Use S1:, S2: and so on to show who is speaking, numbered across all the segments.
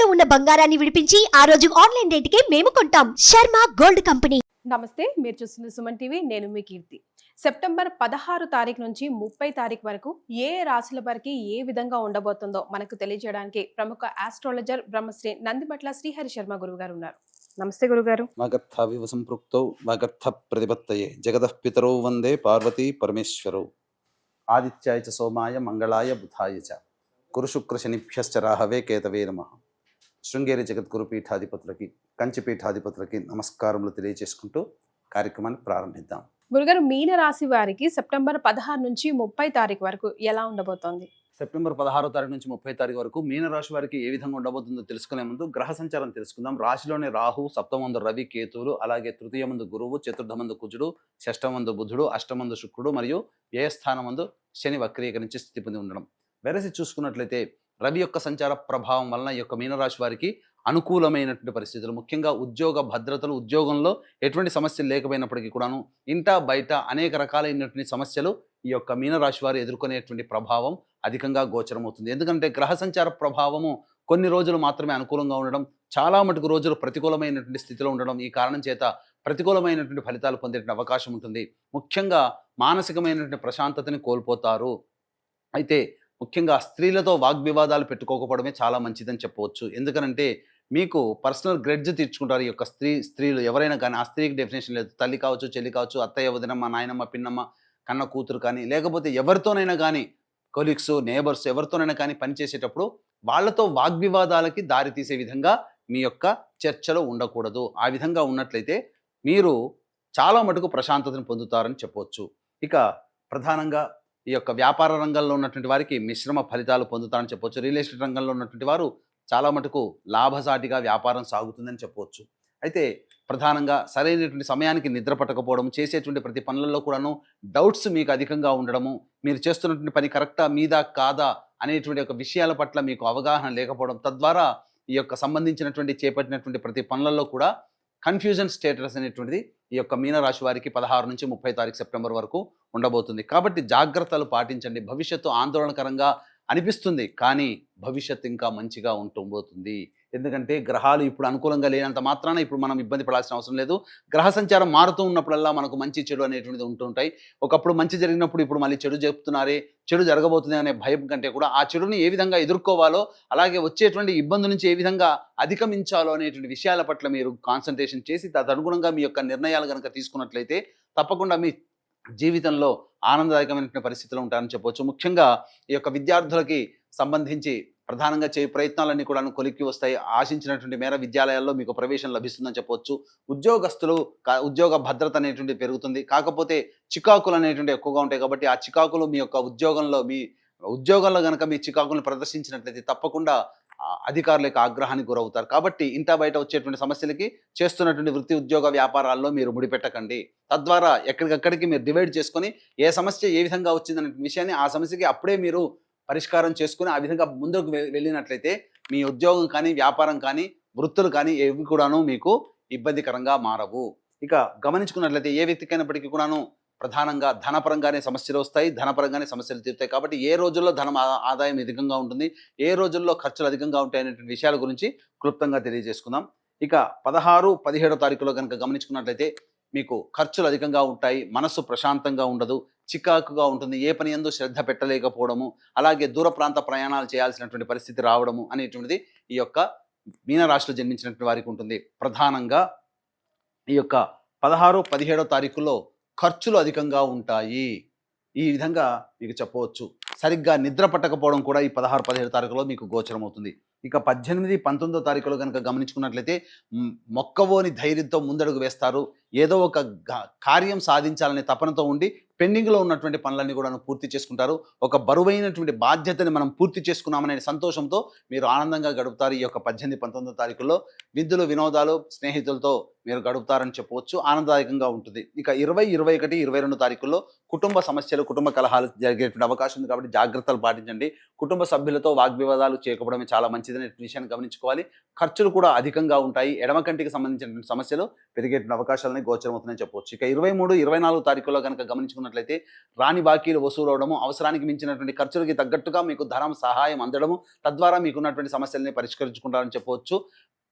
S1: తాకట్టులో ఉన్న బంగారాన్ని విడిపించి ఆ రోజు ఆన్లైన్ రేటుకే మేము కొంటాం. Sharma gold company.
S2: నమస్తే, మీరు చూస్తుంది సుమన్ టీవీ. నేను మీ కీర్తి. సెప్టెంబర్ 16 తారీఖు నుంచి 30 తారీఖు వరకు ఏ రాశుల వారికి ఏ విధంగా ఉండబోతుందో మనకు తెలియజేయడానికి ప్రముఖ ఆస్ట్రాలజర్ బ్రహ్మశ్రీ నందిబట్ల శ్రీహరి శర్మ గురువు గారు ఉన్నారు. నమస్తే గురుగారు.
S3: వాగర్థావివ సంపృక్తౌ వాగర్థ ప్రతిపత్తయే జగతః పితరౌ వందే పార్వతీ పరమేశ్వరౌ. ఆదిత్యాయ చ సోమాయ మంగళాయ బుధాయ చ గురు శుక్ర శనిభ్యశ్చ రాహవే కేతవే నమః. శృంగేరి జగద్గురు పీఠాధిపతులకి, కంచి పీఠాధిపతులకి నమస్కారములు తెలియజేసుకుంటూ కార్యక్రమాన్ని ప్రారంభిద్దాం.
S2: గురుగారు, మీన రాశి వారికి సెప్టెంబర్ 16 నుంచి 30 తారీఖు వరకు ఎలా ఉండబోతోంది?
S3: సెప్టెంబర్ 16వ తారీఖు నుంచి 30 తారీఖు వరకు మీనరాశి వారికి ఏ విధంగా ఉండబోతుందో తెలుసుకునే ముందు గ్రహ సంచారం తెలుసుకుందాం. రాశిలోని రాహు, సప్తమందు రవి, కేతువులు, అలాగే తృతీయమందు గురువు, చతుర్థమందు కుజుడు, షష్టమందు బుధుడు, అష్టమందు శుక్రుడు మరియు ఏ స్థానమందు శని వక్రీకరించి స్థితి పొంది ఉండడం. వెరసి చూసుకున్నట్లయితే రవి యొక్క సంచార ప్రభావం వలన ఈ యొక్క మీనరాశి వారికి అనుకూలమైనటువంటి పరిస్థితులు, ముఖ్యంగా ఉద్యోగ భద్రతలు, ఉద్యోగంలో ఎటువంటి సమస్యలు లేకపోయినప్పటికీ కూడాను ఇంట బయట అనేక రకాలైనటువంటి సమస్యలు ఈ యొక్క మీనరాశి వారు ఎదుర్కొనేటువంటి ప్రభావం అధికంగా గోచరమవుతుంది. ఎందుకంటే గ్రహ సంచార ప్రభావము కొన్ని రోజులు మాత్రమే అనుకూలంగా ఉండడం, చాలా మటుకు రోజులు ప్రతికూలమైనటువంటి స్థితిలో ఉండడం, ఈ కారణం చేత ప్రతికూలమైనటువంటి ఫలితాలు పొందేటువంటి అవకాశం ఉంటుంది. ముఖ్యంగా మానసికమైనటువంటి ప్రశాంతతని కోల్పోతారు. అయితే ముఖ్యంగా స్త్రీలతో వాగ్వివాదాలు పెట్టుకోకపోవడమే చాలా మంచిదని చెప్పవచ్చు. ఎందుకనంటే మీకు పర్సనల్ గ్రెడ్జ్ తీర్చుకుంటారు ఈ యొక్క స్త్రీలు ఎవరైనా కానీ. ఆ స్త్రీకి డెఫినేషన్ లేదు. తల్లి కావచ్చు, చెల్లి కావచ్చు, అత్తయ్య, వదినమ్మ, నాయనమ్మ, పిన్నమ్మ, కన్న కూతురు కానీ, లేకపోతే ఎవరితోనైనా కానీ, కొలీగ్స్, నేబర్స్, ఎవరితోనైనా కానీ పనిచేసేటప్పుడు వాళ్ళతో వాగ్వివాదాలకి దారి తీసే విధంగా మీ యొక్క చర్చలు ఉండకూడదు. ఆ విధంగా ఉన్నట్లయితే మీరు చాలా మటుకు ప్రశాంతతను పొందుతారని చెప్పవచ్చు. ఇక ప్రధానంగా ఈ యొక్క వ్యాపార రంగంలో ఉన్నటువంటి వారికి మిశ్రమ ఫలితాలు పొందుతారని చెప్పవచ్చు. రియల్ ఎస్టేట్ రంగంలో ఉన్నటువంటి వారు చాలా మటుకు లాభసాటిగా వ్యాపారం సాగుతుందని చెప్పవచ్చు. అయితే ప్రధానంగా సరైనటువంటి సమయానికి నిద్ర పట్టకపోవడం, చేసేటువంటి ప్రతి పనులలో కూడాను డౌట్స్ మీకు అధికంగా ఉండడము, మీరు చేస్తున్నటువంటి పని కరెక్టా మీదా కాదా అనేటువంటి ఒక విషయాల పట్ల మీకు అవగాహన లేకపోవడం, తద్వారా ఈ యొక్క సంబంధించినటువంటి చేపట్టినటువంటి ప్రతి పనులలో కూడా కన్ఫ్యూజన్ స్టేటస్ అనేటువంటిది ఈ యొక్క మీనరాశి వారికి 16 నుంచి 30 తారీఖు సెప్టెంబర్ వరకు ఉండబోతుంది. కాబట్టి జాగ్రత్తలు పాటించండి. భవిష్యత్తు ఆందోళనకరంగా అనిపిస్తుంది, కానీ భవిష్యత్తు ఇంకా మంచిగా ఉంటుంబోతుంది. ఎందుకంటే గ్రహాలు ఇప్పుడు అనుకూలంగా లేనంత మాత్రాన ఇప్పుడు మనం ఇబ్బంది పడాల్సిన అవసరం లేదు. గ్రహ సంచారం మారుతూ ఉన్నప్పుడల్లా మనకు మంచి చెడు అనేటువంటిది ఉంటుంటాయి. ఒకప్పుడు మంచి జరిగినప్పుడు ఇప్పుడు మళ్ళీ చెడు చెప్తున్నారే, చెడు జరగబోతుంది అనే భయం కంటే కూడా ఆ చెడుని ఏ విధంగా ఎదుర్కోవాలో, అలాగే వచ్చేటువంటి ఇబ్బంది నుంచి ఏ విధంగా అధిగమించాలో అనేటువంటి విషయాల పట్ల మీరు కాన్సన్ట్రేషన్ చేసి తదనుగుణంగా మీ యొక్క నిర్ణయాలు కనుక తీసుకున్నట్లయితే తప్పకుండా మీ జీవితంలో ఆనందదాయకమైనటువంటి పరిస్థితులు ఉంటారని చెప్పవచ్చు. ముఖ్యంగా ఈ యొక్క విద్యార్థులకి సంబంధించి ప్రధానంగా చేయ ప్రయత్నాలన్నీ కూడా కొలిక్కి వస్తాయి. ఆశించినటువంటి మేర విద్యాలయాల్లో మీకు ప్రవేశం లభిస్తుందని చెప్పవచ్చు. ఉద్యోగస్తులు ఉద్యోగ భద్రత అనేటువంటి పెరుగుతుంది. కాకపోతే చికాకులు అనేటువంటి ఎక్కువగా ఉంటాయి. కాబట్టి ఆ చికాకులు మీ యొక్క ఉద్యోగంలో కనుక మీ చికాకులను ప్రదర్శించినట్లయితే తప్పకుండా అధికారుల యొక్క ఆగ్రహానికి గురవుతారు. కాబట్టి ఇంట బయట వచ్చేటువంటి సమస్యలకి చేస్తున్నటువంటి వృత్తి, ఉద్యోగ, వ్యాపారాల్లో మీరు ముడిపెట్టకండి. తద్వారా ఎక్కడికక్కడికి మీరు డివైడ్ చేసుకొని ఏ సమస్య ఏ విధంగా వచ్చిందనే విషయాన్ని ఆ సమస్యకి అప్పుడే మీరు పరిష్కారం చేసుకుని ఆ విధంగా ముందుకు వెళ్ళినట్లయితే మీ ఉద్యోగం కానీ, వ్యాపారం కానీ, వృత్తులు కానీ ఏవి కూడాను మీకు ఇబ్బందికరంగా మారవు. ఇక గమనించుకున్నట్లయితే ఏ వ్యక్తికైనప్పటికీ కూడాను ప్రధానంగా ధనపరంగానే సమస్యలు వస్తాయి, ధనపరంగానే సమస్యలు తీరుతాయి. కాబట్టి ఏ రోజుల్లో ధనం ఆదాయం అధికంగా ఉంటుంది, ఏ రోజుల్లో ఖర్చులు అధికంగా ఉంటాయి అనేటువంటి విషయాల గురించి క్లుప్తంగా తెలియజేసుకుందాం. ఇక 16, 17 తారీఖులో కనుక గమనించుకున్నట్లయితే మీకు ఖర్చులు అధికంగా ఉంటాయి, మనస్సు ప్రశాంతంగా ఉండదు, చికాకుగా ఉంటుంది, ఏ పని యందు శ్రద్ధ పెట్టలేకపోవడము, అలాగే దూర ప్రాంత ప్రయాణాలు చేయాల్సినటువంటి పరిస్థితి రావడము అనేటువంటిది ఈ యొక్క మీనరాశిలో జన్మించినటువంటి వారికి ఉంటుంది. ప్రధానంగా ఈ యొక్క 16, 17 తారీఖుల్లో ఖర్చులు అధికంగా ఉంటాయి. ఈ విధంగా మీకు చెప్పవచ్చు. సరిగ్గా నిద్ర పట్టకపోవడం కూడా ఈ 16, 17 తారీఖులో మీకు గోచరమవుతుంది. ఇక 18, 19 తారీఖులో కనుక గమనించుకున్నట్లయితే మొక్కవోని ధైర్యంతో ముందడుగు వేస్తారు. ఏదో ఒక కార్యం సాధించాలనే తపనతో ఉండి పెండింగ్లో ఉన్నటువంటి పనులన్నీ కూడా పూర్తి చేసుకుంటారు. ఒక బరువైనటువంటి బాధ్యతని మనం పూర్తి చేసుకున్నామనే సంతోషంతో మీరు ఆనందంగా గడుపుతారు. ఈ యొక్క 18, 19 తారీఖుల్లో విందులు, వినోదాలు, స్నేహితులతో మీరు గడుపుతారని చెప్పవచ్చు. ఆనందదాయకంగా ఉంటుంది. ఇక 20, 21, 22 తారీఖుల్లో కుటుంబ సమస్యలు, కుటుంబ కలహాలు జరిగేటువంటి అవకాశం ఉంది. కాబట్టి జాగ్రత్తలు పాటించండి. కుటుంబ సభ్యులతో వాగ్వివాదాలు చేయకపోవడమే చాలా మంచిదనే విషయాన్ని గమనించుకోవాలి. ఖర్చులు కూడా అధికంగా ఉంటాయి. ఎడమ కంటికి సంబంధించినటువంటి సమస్యలు పెరిగేటువంటి అవకాశాలని గోచరమవుతుందని చెప్పవచ్చు. ఇక 23, 24 తారీఖుల్లో కనుక గమనించుకున్నట్లయితే చూసుకున్నట్లయితే రాని బాకీలు వసూలు అవడము, అవసరానికి మించినటువంటి ఖర్చులకి తగ్గట్టుగా మీకు ధనం సహాయం అందడము, తద్వారా మీకున్నటువంటి సమస్యల్ని పరిష్కరించుకుంటారని చెప్పవచ్చు.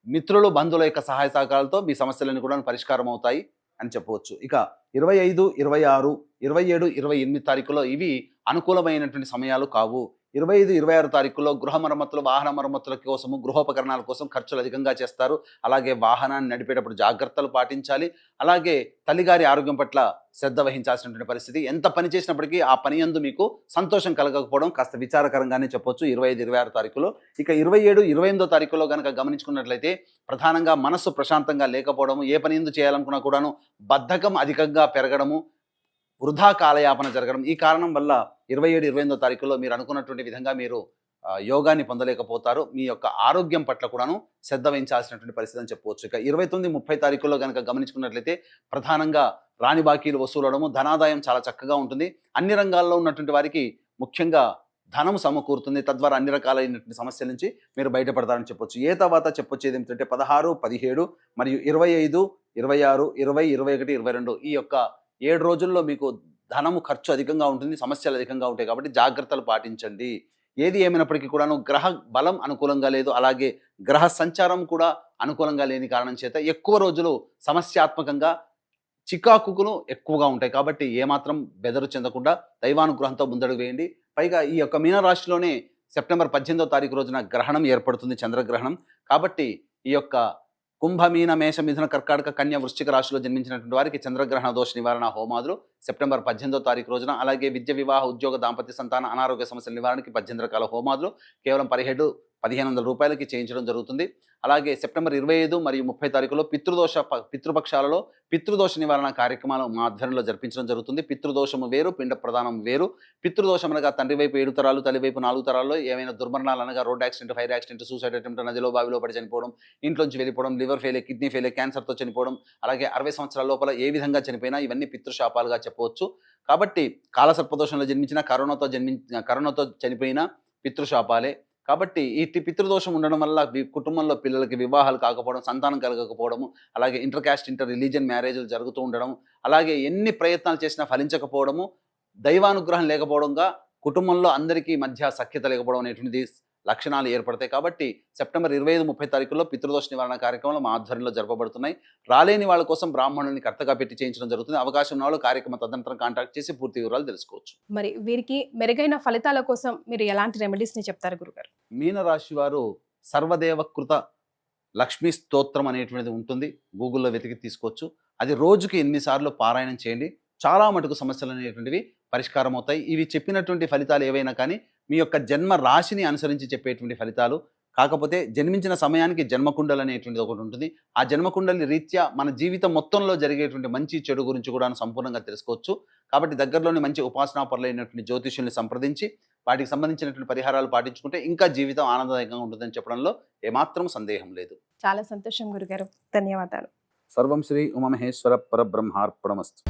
S3: మిత్రులు బంధువుల యొక్క సహాయ సహకారాలతో మీ సమస్యలన్నీ కూడా పరిష్కారం అవుతాయి అని చెప్పవచ్చు. ఇక 25, 26, 27, 28 తారీఖులో ఇవి అనుకూలమైనటువంటి సమయాలు కావు. 25, 26 తారీఖుల్లో గృహ మరమ్మతులు, వాహన మరమ్మతుల కోసము, గృహోపకరణాల కోసం ఖర్చులు అధికంగా చేస్తారు. అలాగే వాహనాన్ని నడిపేటప్పుడు జాగ్రత్తలు పాటించాలి. అలాగే తల్లిగారి ఆరోగ్యం పట్ల శ్రద్ధ వహించాల్సినటువంటి పరిస్థితి. ఎంత పని చేసినప్పటికీ ఆ పని యందు మీకు సంతోషం కలగకపోవడం కాస్త విచారకరంగానే చెప్పొచ్చు 25, 26 తారీఖులో. ఇక 27, 28 తారీఖులో కనుక గమనించుకున్నట్లయితే ప్రధానంగా మనస్సు ప్రశాంతంగా లేకపోవడము, ఏ పని ఎందు చేయాలనుకున్నా కూడాను బద్ధకం అధికంగా పెరగడము, వృధా కాలయాపన జరగడం. ఈ కారణం వల్ల 27, 28 తారీఖులో మీరు అనుకున్నటువంటి విధంగా మీరు యోగాన్ని పొందలేకపోతారు. మీ యొక్క ఆరోగ్యం పట్ల కూడాను శ్రద్ధ వహించాల్సినటువంటి పరిస్థితి అని చెప్పవచ్చు. ఇక 29, 30 తారీఖుల్లో కనుక గమనించుకున్నట్లయితే ప్రధానంగా రాని బాకీలు వసూలవడము, ధనాదాయం చాలా చక్కగా ఉంటుంది. అన్ని రంగాల్లో ఉన్నటువంటి వారికి ముఖ్యంగా ధనం సమకూరుతుంది. తద్వారా అన్ని రకాలైనటువంటి సమస్యల నుంచి మీరు బయటపడతారని చెప్పొచ్చు. ఏ తర్వాత చెప్పొచ్చేది ఏమిటంటే 16, 17 మరియు 25, 26, 20, 21, 22 ఈ యొక్క 7 రోజుల్లో మీకు ధనము ఖర్చు అధికంగా ఉంటుంది, సమస్యలు అధికంగా ఉంటాయి. కాబట్టి జాగ్రత్తలు పాటించండి. ఏది ఏమైనప్పటికీ కూడాను గ్రహ బలం అనుకూలంగా లేదు, అలాగే గ్రహ సంచారం కూడా అనుకూలంగా లేని కారణం చేత ఎక్కువ రోజులు సమస్యాత్మకంగా చికాకులు ఎక్కువగా ఉంటాయి. కాబట్టి ఏమాత్రం బెదరు చెందకుండా దైవానుగ్రహంతో ముందడుగు వేయండి. పైగా ఈ యొక్క మీనరాశిలోనే సెప్టెంబర్ 18వ తారీఖు రోజున గ్రహణం ఏర్పడుతుంది, చంద్రగ్రహణం. కాబట్టి ఈ యొక్క కుంభ, మీన, మేష, మిథున, కర్కాటక, కన్య, వృశ్చిక రాశిలో జన్మించినటువంటి వారికి చంద్రగ్రహణ దోష నివారణ హోమాదులు సెప్టెంబర్ 18వ తారీఖు రోజున, అలాగే విద్య, వివాహ, ఉద్యోగ, దాంపత్య, సంతాన, అనారోగ్య సమస్యల నివారణకి 18 రకాల హోమాదులు కేవలం 1500 రూపాయలకి చేయించడం జరుగుతుంది. అలాగే సెప్టెంబర్ 25 మరియు 30 తారీఖులో పితృపక్షాలలో పితృదోష నివారణ కార్యక్రమాలు మా ఆధ్వర్యంలో జరిపించడం జరుగుతుంది. పితృదోషము వేరు, పిండ ప్రదానం వేరు. పితృదోషం అనగా తండ్రి వైపు 7 తరాలు, తల్లి వైపు 4 తరాల్లో ఏమైనా దుర్మరణాలు అనగా road accident, fire accident, suicide attempt, నదిలో బావిలో పడి చనిపోవడం, ఇంట్లోంచి వెళ్ళిపోవడం, లివర్ ఫెయిలియర్, కిడ్నీ ఫెయిలియర్, క్యాన్సర్తో చనిపోవడం, అలాగే 60 సంవత్సరాల లోపల ఏ విధంగా చనిపోయినా ఇవన్నీ పితృశాపాలుగా చెప్పవచ్చు. కాబట్టి కాలసర్పదోషంలో జన్మించిన, కరోనాతో చనిపోయిన పితృశాపాలే. కాబట్టి ఈ పితృదోషం ఉండడం వల్ల కుటుంబంలో పిల్లలకి వివాహాలు కాకపోవడం, సంతానం కలగకపోవడము, అలాగే ఇంటర్ క్యాస్ట్, ఇంటర్ రిలీజియన్ మ్యారేజ్లు జరుగుతూ ఉండడం, అలాగే ఎన్ని ప్రయత్నాలు చేసినా ఫలించకపోవడము, దైవానుగ్రహం లేకపోవడంగా కుటుంబంలో అందరికీ మధ్య సఖ్యత లేకపోవడం అనేటువంటిది లక్షణాలు ఏర్పడతాయి. కాబట్టి సెప్టెంబర్ 25, 30 తారీఖుల్లో పితృదోష నివారణ కార్యక్రమాలు మా ఆధ్వర్యంలో జరపబడుతున్నాయి. రాలేని వాళ్ళ కోసం బ్రాహ్మణుని కర్తగా పెట్టి చేయించడం జరుగుతుంది. అవకాశం ఉన్న వాళ్ళు కార్యక్రమ తదనంతరం కాంటాక్ట్ చేసి పూర్తి వివరాలు తెలుసుకోవచ్చు.
S2: మరి వీరికి మెరుగైన ఫలితాల కోసం మీరు ఎలాంటి రెమెడీస్ ని చెప్తారు గురుగారు?
S3: మీనరాశి వారు సర్వదేవకృత లక్ష్మీ స్తోత్రం అనేటువంటిది ఉంటుంది, గూగుల్లో వెతికి తీసుకోవచ్చు. అది రోజుకి 8 సార్లు పారాయణం చేయండి. చాలా మటుకు సమస్యలు అనేటువంటివి పరిష్కారం అవుతాయి. ఇవి చెప్పినటువంటి ఫలితాలు ఏవైనా కానీ మీ యొక్క జన్మ రాశిని అనుసరించి చెప్పేటువంటి ఫలితాలు. కాకపోతే జన్మించిన సమయానికి జన్మకుండలి అనేటువంటిది ఒకటి ఉంటుంది. ఆ జన్మకుండలి రీత్యా మన జీవితం మొత్తంలో జరిగేటువంటి మంచి చెడు గురించి కూడా సంపూర్ణంగా తెలుసుకోవచ్చు. కాబట్టి దగ్గరలోని మంచి ఉపాసనాపరులైనటువంటి జ్యోతిష్యుల్ని సంప్రదించి వాటికి సంబంధించినటువంటి పరిహారాలు పాటించుకుంటే ఇంకా జీవితం ఆనందదాయకంగా ఉంటుందని చెప్పడంలో ఏమాత్రం సందేహం లేదు.
S2: చాలా సంతోషం గురుగారు, ధన్యవాదాలు.
S3: సర్వం శ్రీ ఉమామహేశ్వర పరబ్రహ్మార్పణమస్తు.